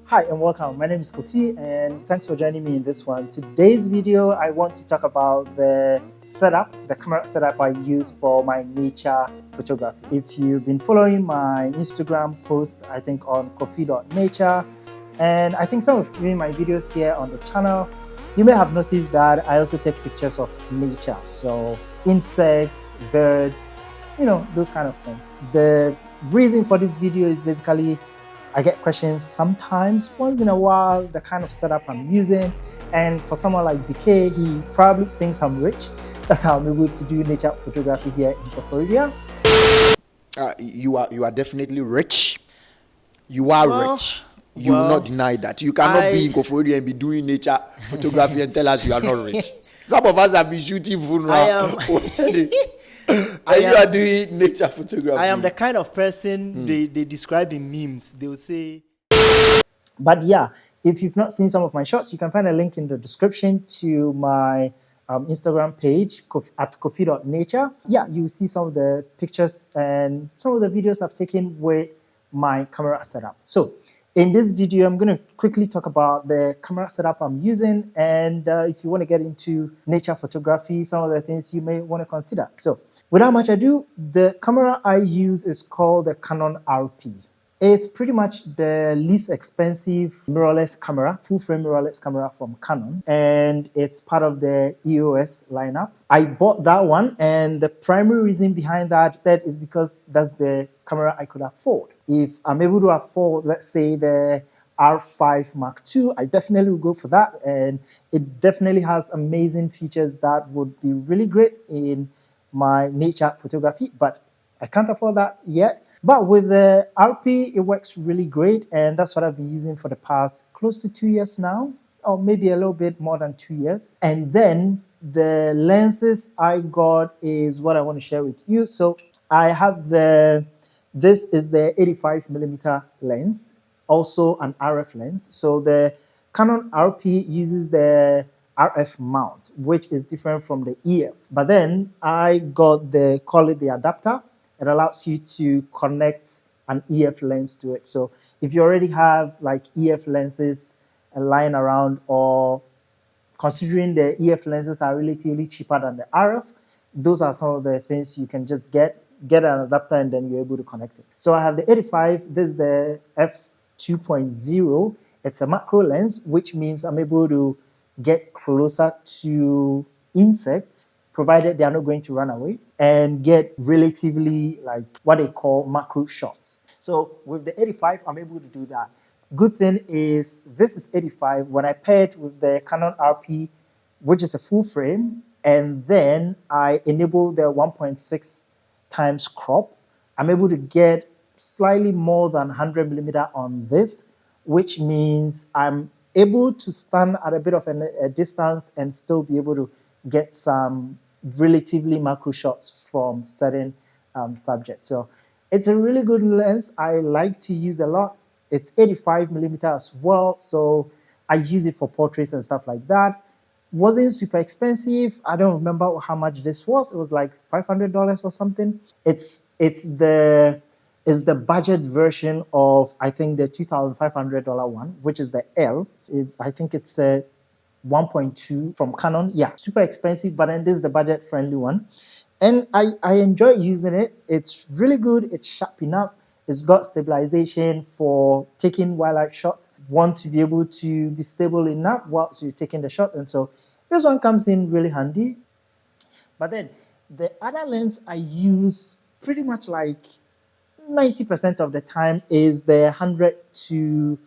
Hi and welcome. My name is KhoPhi and thanks for joining me in this one. Today's video, I want to talk about the camera setup I use for my nature photography. If you've been following my Instagram post, I think on KhoPhi.nature, and I think some of you in my videos here on the channel, you may have noticed that I also take pictures of nature. So insects, birds, those kind of things. The reason for this video is basically I get questions sometimes, once in a while, the kind of setup I'm using. And for someone like BK, he probably thinks I'm rich. That's how I'm able to do nature photography here in Florida. You are definitely rich. You are rich. You will not deny that. You cannot be in Koforia and be doing nature photography and tell us you are not rich. Some of us have been shooting funeral. And you are doing nature photography. I am the kind of person they describe in memes. They will say. But yeah, if you've not seen some of my shots, you can find a link in the description to my Instagram page at KhoPhi.nature. Yeah, you see some of the pictures and some of the videos I've taken with my camera setup. So in this video, I'm going to quickly talk about the camera setup I'm using, and if you want to get into nature photography, some of the things you may want to consider. So without much ado, the camera I use is called the Canon RP. It's pretty much the least expensive mirrorless camera, full-frame mirrorless camera from Canon, and it's part of the EOS lineup. I bought that one, and the primary reason behind that is because that's the camera I could afford. If I'm able to afford, let's say, the R5 Mark II, I definitely will go for that, and it definitely has amazing features that would be really great in my nature photography, but I can't afford that yet. But with the RP, it works really great, and that's what I've been using for the past close to 2 years now, or maybe a little bit more than 2 years. And then the lenses I got is what I want to share with you. So I have this is the 85mm lens, also an RF lens. So the Canon RP uses the RF mount, which is different from the EF. But then I got call it the adapter. It allows you to connect an EF lens to it. So if you already have like EF lenses lying around, or considering the EF lenses are relatively cheaper than the RF, those are some of the things you can just get an adapter and then you're able to connect it. So I have the 85, this is the f2.0. It's a macro lens, which means I'm able to get closer to insects, provided they are not going to run away, and get relatively like what they call macro shots. So with the 85, I'm able to do that. Good thing is this is 85. When I pair it with the Canon RP, which is a full frame, and then I enable the 1.6 times crop, I'm able to get slightly more than 100mm on this, which means I'm able to stand at a bit of a distance and still be able to get some relatively macro shots from certain subjects. So it's a really good lens. I like to use a lot. It's 85mm as well, so I use it for portraits and stuff like that. Wasn't super expensive. I don't remember how much this was. It was like $500 or something. It's the budget version of, I think, the $2,500 one, which is the L. I think it's a 1.2 from Canon. Yeah, super expensive, but then this is the budget friendly one. And I enjoy using it. It's really good. It's sharp enough. It's got stabilization for taking wildlife shots. Want to be able to be stable enough whilst you're taking the shot. And so this one comes in really handy. But then the other lens I use pretty much like 90% of the time is the 100 to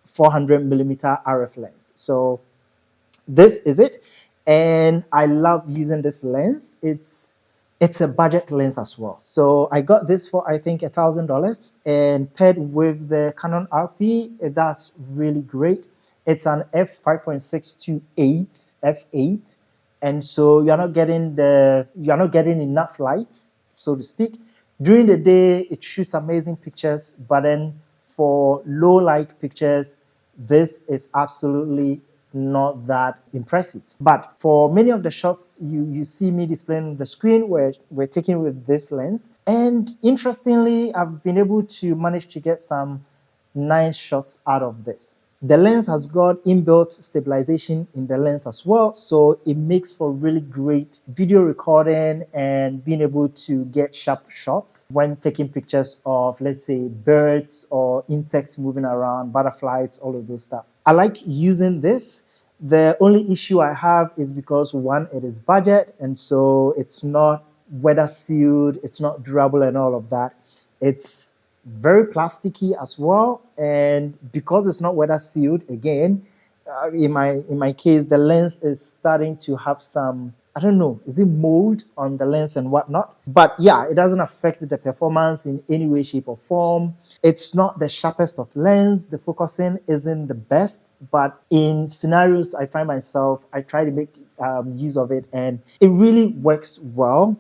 400mm RF lens. So this is it, and I love using this lens. It's a budget lens as well. So I got this for, I think, $1,000, and paired with the Canon RP, it does really great. It's an f5.628 f8, and so you're not getting enough light, so to speak. During the day, it shoots amazing pictures, but then for low light pictures, this is absolutely not that impressive. But for many of the shots you see me displaying on the screen, we're taking with this lens. And interestingly, I've been able to manage to get some nice shots out of this. The lens has got inbuilt stabilization in the lens as well, so it makes for really great video recording and being able to get sharp shots when taking pictures of, let's say, birds or insects moving around, butterflies, all of those stuff. I like using this. The only issue I have is because one, it is budget, and so it's not weather sealed, it's not durable, and all of that. It's very plasticky as well, and because it's not weather sealed, again, in my case, the lens is starting to have some, I don't know, is it mold on the lens and whatnot? But yeah, it doesn't affect the performance in any way, shape, or form. It's not the sharpest of lens. The focusing isn't the best, but in scenarios I find myself, I try to make use of it, and it really works well.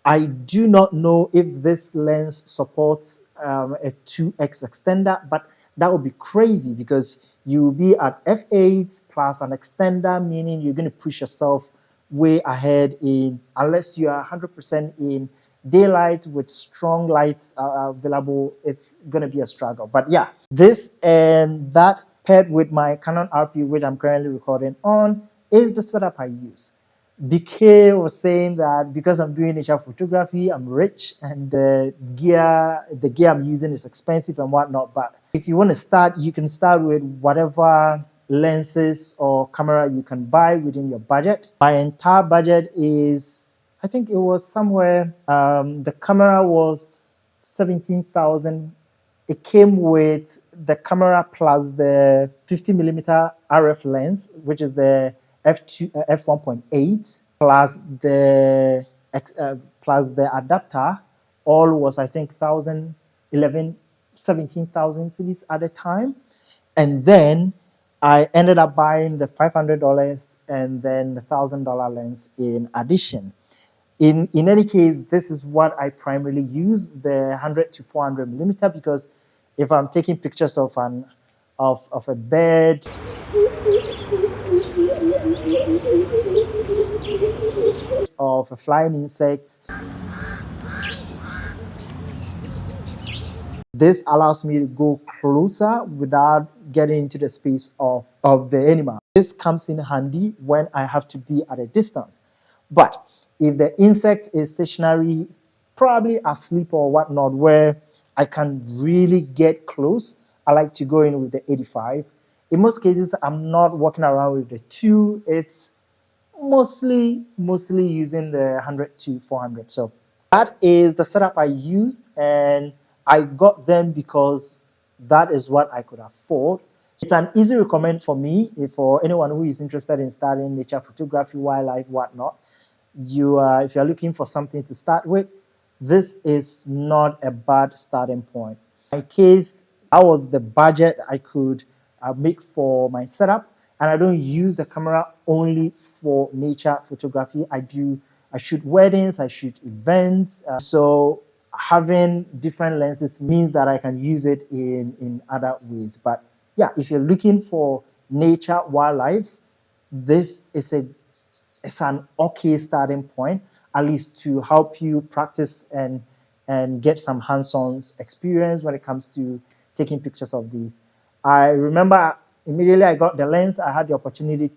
I do not know if this lens supports a 2x extender, but that would be crazy because you'll be at f8 plus an extender, meaning you're going to push yourself way ahead in, unless you are 100% in daylight with strong lights available, it's going to be a struggle. But yeah, this and that paired with my Canon RP, which I'm currently recording on, is the setup I use. BK was saying that because I'm doing nature photography, I'm rich, and the gear I'm using is expensive and whatnot. But if you want to start, you can start with whatever lenses or camera you can buy within your budget. My entire budget is, I think it was somewhere, the camera was 17,000. It came with the camera plus the 50mm RF lens, which is the f1.8, plus the adapter. All was, I think, 1,000, 11, 17,000 cedis at the time. And then I ended up buying the $500 and then the $1,000 lens in addition. In any case, this is what I primarily use, the 100 to 400mm, because if I'm taking pictures of a bird, of a flying insect, this allows me to go closer without getting into the space of the animal. This comes in handy when I have to be at a distance. But if the insect is stationary, probably asleep or whatnot, where I can really get close, I like to go in with the 85. In most cases, I'm not walking around with the 2. It's mostly using the 100 to 400. So that is the setup I used, and I got them because that is what I could afford. It's an easy recommend for me, for anyone who is interested in starting nature photography, wildlife, whatnot. If you're looking for something to start with, this is not a bad starting point. In my case, that was the budget I could make for my setup, and I don't use the camera only for nature photography. I shoot weddings, I shoot events. So having different lenses means that I can use it in other ways. But yeah, if you're looking for nature, wildlife, this is it's an okay starting point, at least to help you practice and get some hands-on experience when it comes to taking pictures of these. I remember immediately I got the lens, I had the opportunity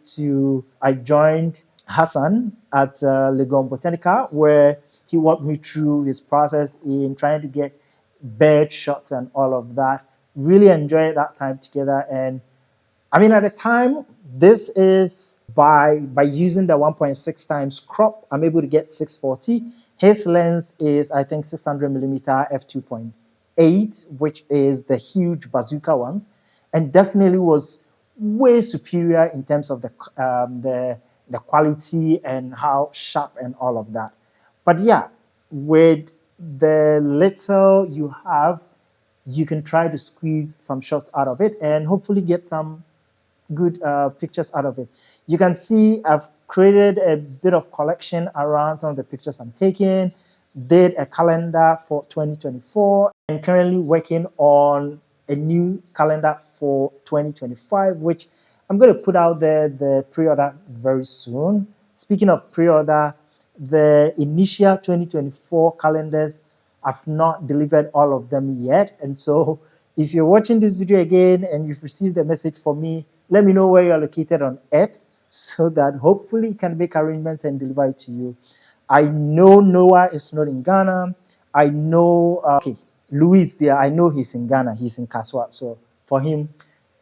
I joined Hassan at Legon Botanica, where he walked me through his process in trying to get bird shots and all of that. Really enjoyed that time together. And I mean, at the time, this is by using the 1.6 times crop, I'm able to get 640. His lens is, I think, 600mm f2.8, which is the huge bazooka ones, and definitely was way superior in terms of the quality and how sharp and all of that. But yeah, with the little you have, you can try to squeeze some shots out of it and hopefully get some good pictures out of it. You can see I've created a bit of collection around some of the pictures I'm taking, did a calendar for 2024, and currently working on a new calendar for 2025, which I'm going to put out there, the pre-order very soon. Speaking of pre-order, the initial 2024 calendars, I've not delivered all of them yet, and so If you're watching this video again and you've received a message from me, let me know where you're located on Earth so that hopefully I can make arrangements and deliver it to you. I know Noah is not in Ghana. I know, Louis there, I know he's in Ghana. He's in Kaswa. So for him,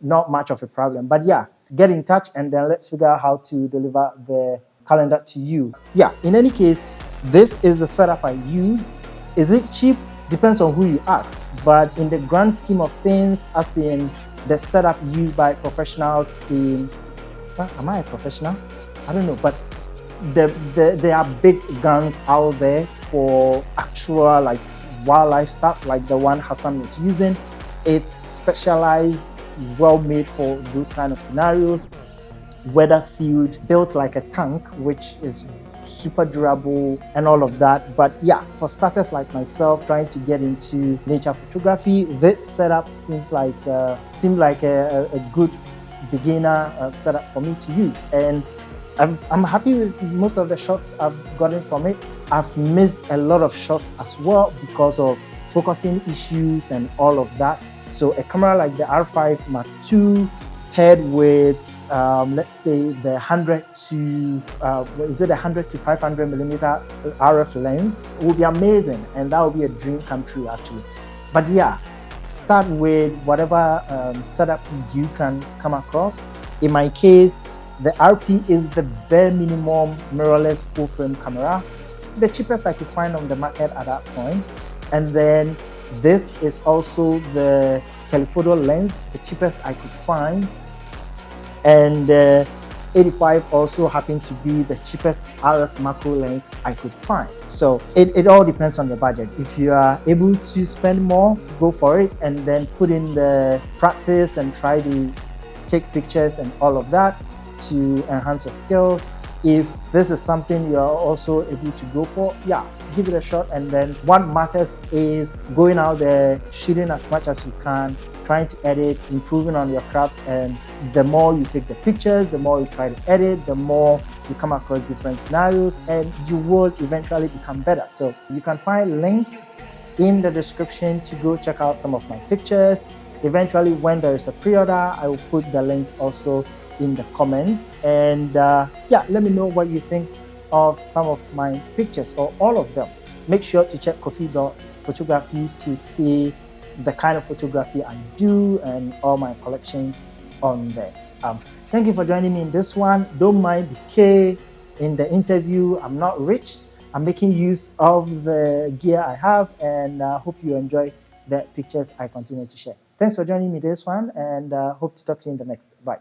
not much of a problem. But yeah, get in touch and then let's figure out how to deliver the calendar to you. Yeah, in any case, this is the setup I use. Is it cheap? Depends on who you ask. But in the grand scheme of things, as in the setup used by professionals in, am I a professional? I don't know, but there are big guns out there for actual like wildlife stuff, like the one Hassan is using. It's specialized, well made for those kind of scenarios, weather sealed, built like a tank, which is super durable and all of that. But yeah, for starters like myself trying to get into nature photography, this setup seemed like a good beginner setup for me to use. And I'm happy with most of the shots I've gotten from it. I've missed a lot of shots as well because of focusing issues and all of that. So a camera like the R5 Mark II paired with, let's say, the 100 to 500 millimeter RF lens would be amazing, and that would be a dream come true actually. But yeah, start with whatever setup you can come across. In my case, the RP is the bare minimum mirrorless full frame camera, the cheapest I could find on the market at that point. And then this is also the telephoto lens, the cheapest I could find. And 85 also happened to be the cheapest RF macro lens I could find. So it all depends on your budget. If you are able to spend more, go for it and then put in the practice and try to take pictures and all of that to enhance your skills. If this is something you are also able to go for, yeah, give it a shot. And then what matters is going out there, shooting as much as you can, trying to edit, improving on your craft. And the more you take the pictures, the more you try to edit, the more you come across different scenarios, and you will eventually become better. So you can find links in the description to go check out some of my pictures. Eventually, when there is a pre-order, I will put the link also in the comments. And yeah, let me know what you think of some of my pictures or all of them. Make sure to check KhoPhi Photography to see the kind of photography I do and all my collections on there. Thank you for joining me in this one. Don't mind the K in the interview. I'm not rich. I'm making use of the gear I have, and hope you enjoy the pictures I continue to share. Thanks for joining me this one, and hope to talk to you in the next. Bye.